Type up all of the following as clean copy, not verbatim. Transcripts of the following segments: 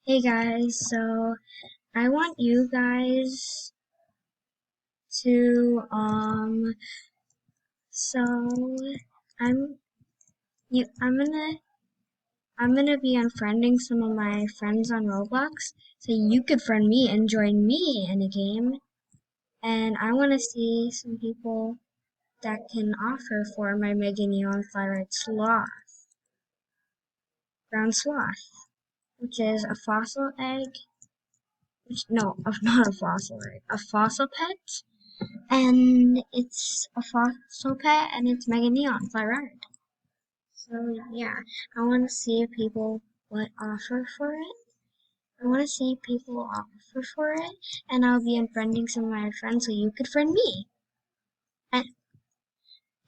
Hey guys, so I want you guys to so I'm I'm gonna be unfriending some of my friends on Roblox so you could friend me and join me in a game. And I wanna see some people that can offer for my Mega Neon Fluoride Sloth, ground sloth, which is a fossil egg, no, not a fossil egg, a fossil pet. And it's a fossil pet and it's Mega Neon Fluoride. So yeah, I want to see if people would offer for it. I want to see if people offer for it, and I'll be unfriending some of my friends so you could friend me. And,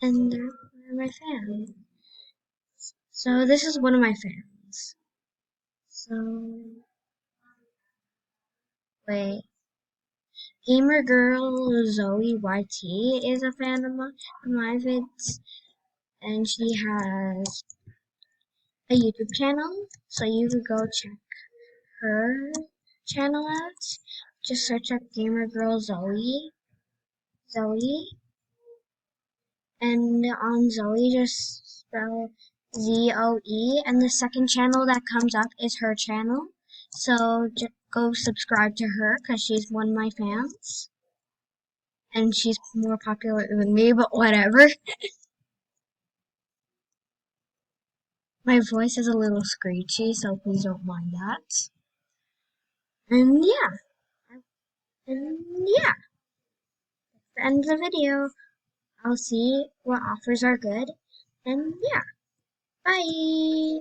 and they're my fans. So this is one of my fans. So wait, Gamer Girl Zoe YT is a fan of my vids, and she has a YouTube channel, so you could go check her channel out. Just search up Gamer Girl Zoe, and on Zoe just spell ZOE, and the second channel that comes up is her channel. So just go subscribe to her because she's one of my fans, and she's more popular than me, but whatever. My voice is a little screechy, so please don't mind that. And yeah, and yeah, that's the end of the video. I'll see what offers are good. And yeah, bye!